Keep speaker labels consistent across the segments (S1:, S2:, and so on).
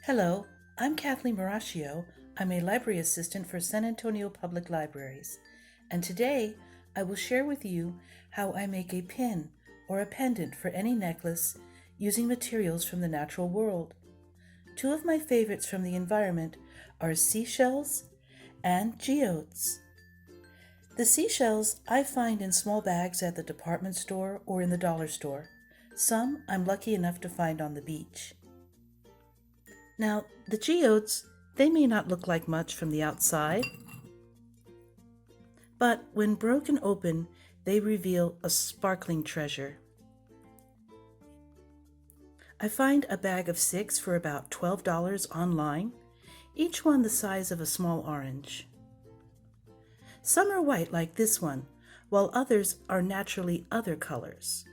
S1: Hello, I'm Kathleen Maracchio. I'm a library assistant for San Antonio Public Libraries, and today I will share with you how I make a pin or a pendant for any necklace using materials from the natural world. Two of my favorites from the environment are seashells and geodes. The seashells I find in small bags at the department store or in the dollar store. Some I'm lucky enough to find on the beach. Now, the geodes, they may not look like much from the outside, but when broken open, they reveal a sparkling treasure. I find a bag of 6 for about $12 online, each one the size of a small orange. Some are white like this one, while others are naturally other colors.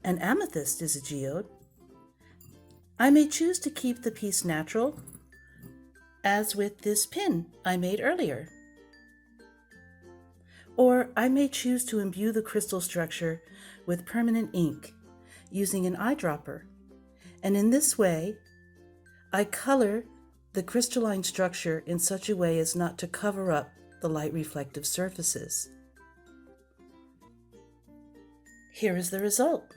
S1: An amethyst is a geode. I may choose to keep the piece natural, as with this pin I made earlier. Or I may choose to imbue the crystal structure with permanent ink using an eyedropper. And in this way, I color the crystalline structure in such a way as not to cover up the light reflective surfaces. Here is the result.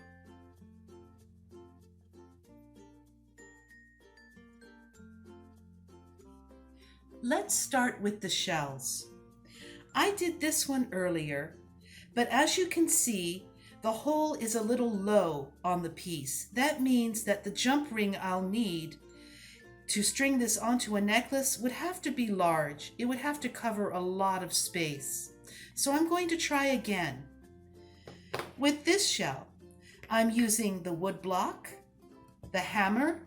S1: Let's start with the shells. I did this one earlier, but as you can see, the hole is a little low on the piece. That means that the jump ring I'll need to string this onto a necklace would have to be large. It would have to cover a lot of space. So I'm going to try again. With this shell, I'm using the wood block, the hammer,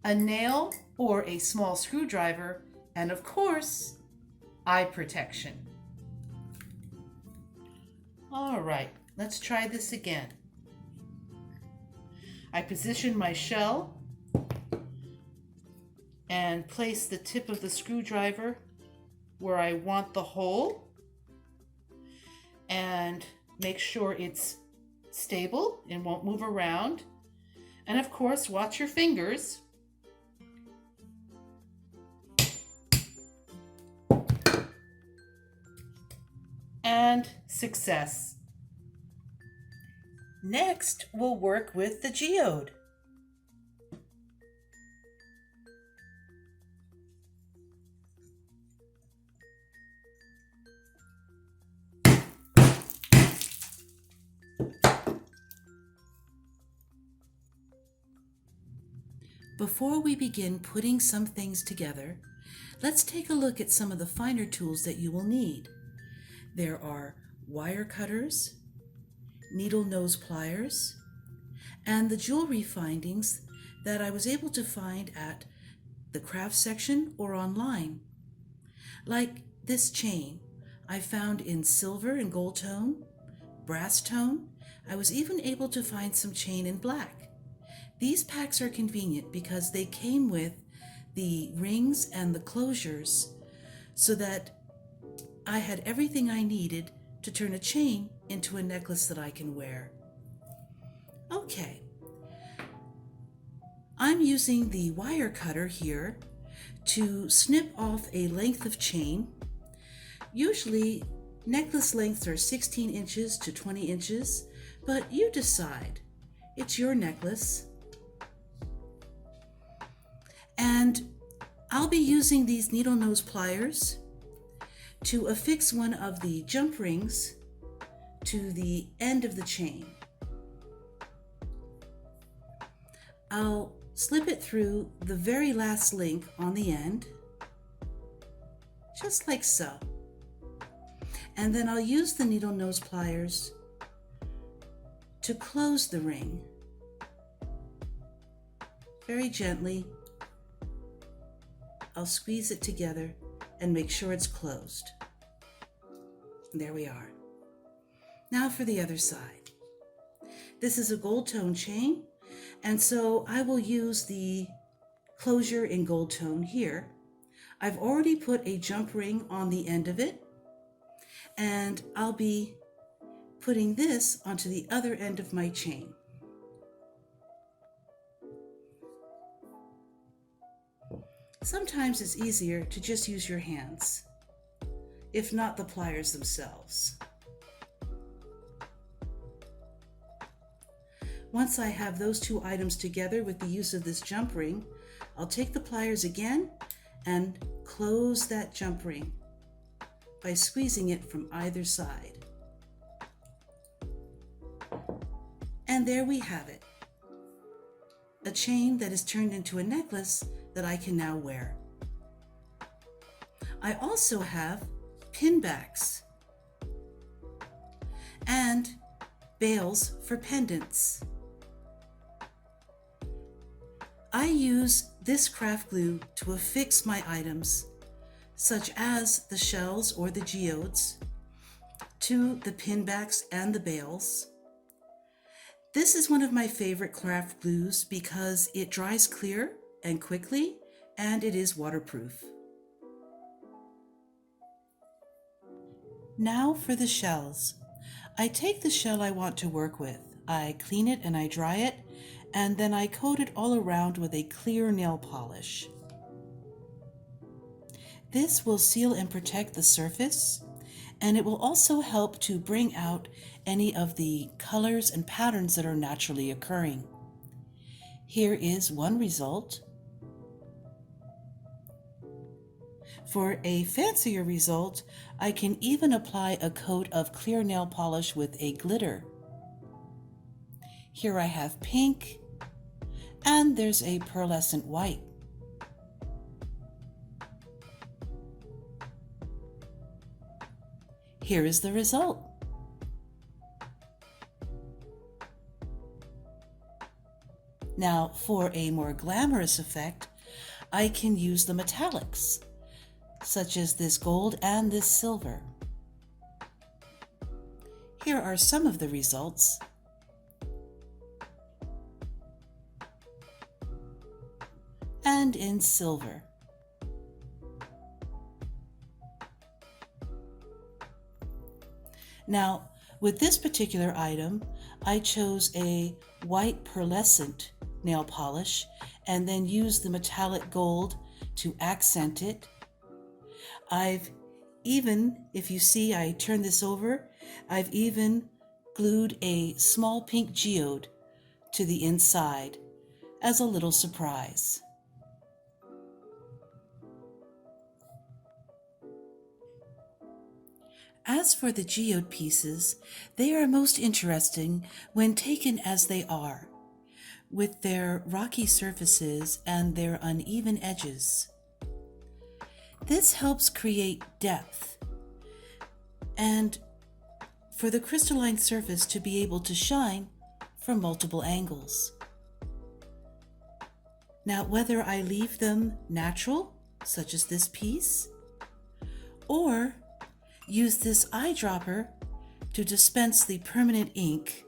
S1: a nail or a small screwdriver, and of course, eye protection. All right, let's try this again. I position my shell and place the tip of the screwdriver where I want the hole and make sure it's stable and won't move around. And of course, watch your fingers. And success. Next, we'll work with the geode. Before we begin putting some things together, let's take a look at some of the finer tools that you will need. There are wire cutters, needle nose pliers, and the jewelry findings that I was able to find at the craft section or online. Like this chain I found in silver and gold tone, brass tone. I was even able to find some chain in black. These packs are convenient because they came with the rings and the closures so that I had everything I needed to turn a chain into a necklace that I can wear. Okay, I'm using the wire cutter here to snip off a length of chain. Usually necklace lengths are 16 inches to 20 inches, but you decide. It's your necklace. And I'll be using these needle nose pliers to affix one of the jump rings to the end of the chain. I'll slip it through the very last link on the end, just like so. And then I'll use the needle nose pliers to close the ring. Very gently, I'll squeeze it together and make sure it's closed. There we are. Now for the other side. This is a gold tone chain, and so I will use the closure in gold tone here. I've already put a jump ring on the end of it, and I'll be putting this onto the other end of my chain. Sometimes it's easier to just use your hands, if not the pliers themselves. Once I have those two items together with the use of this jump ring, I'll take the pliers again and close that jump ring by squeezing it from either side. And there we have it, a chain that is turned into a necklace that I can now wear. I also have pin backs and bails for pendants. I use this craft glue to affix my items, such as the shells or the geodes, to the pin backs and the bails. This is one of my favorite craft glues because it dries clear and quickly, and it is waterproof. Now for the shells. I take the shell I want to work with. I clean it and I dry it, and then I coat it all around with a clear nail polish. This will seal and protect the surface, and it will also help to bring out any of the colors and patterns that are naturally occurring. Here is one result. For a fancier result, I can even apply a coat of clear nail polish with a glitter. Here I have pink, and there's a pearlescent white. Here is the result. Now, for a more glamorous effect, I can use the metallics, such as this gold and this silver. Here are some of the results. And in silver. Now, with this particular item, I chose a white pearlescent nail polish and then used the metallic gold to accent it. I've even, if you see I turn this over, I've even glued a small pink geode to the inside as a little surprise. As for the geode pieces, they are most interesting when taken as they are, with their rocky surfaces and their uneven edges. This helps create depth and for the crystalline surface to be able to shine from multiple angles. Now, whether I leave them natural, such as this piece, or use this eyedropper to dispense the permanent ink,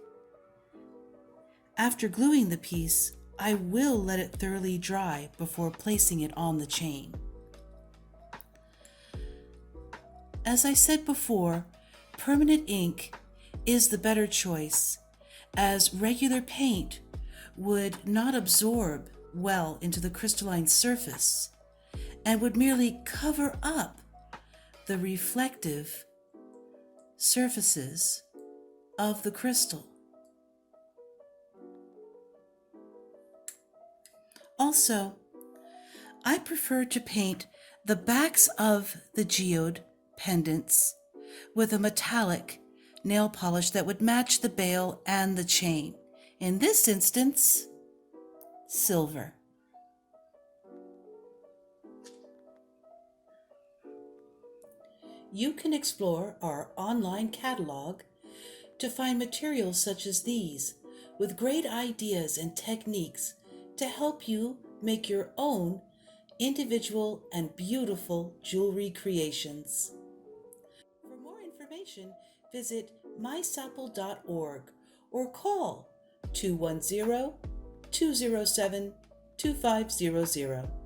S1: after gluing the piece, I will let it thoroughly dry before placing it on the chain. As I said before, permanent ink is the better choice, as regular paint would not absorb well into the crystalline surface and would merely cover up the reflective surfaces of the crystal. Also, I prefer to paint the backs of the geode pendants with a metallic nail polish that would match the bail and the chain. In this instance, silver. You can explore our online catalog to find materials such as these with great ideas and techniques to help you make your own individual and beautiful jewelry creations. For more information, visit mysapl.org or call 210-207-2500.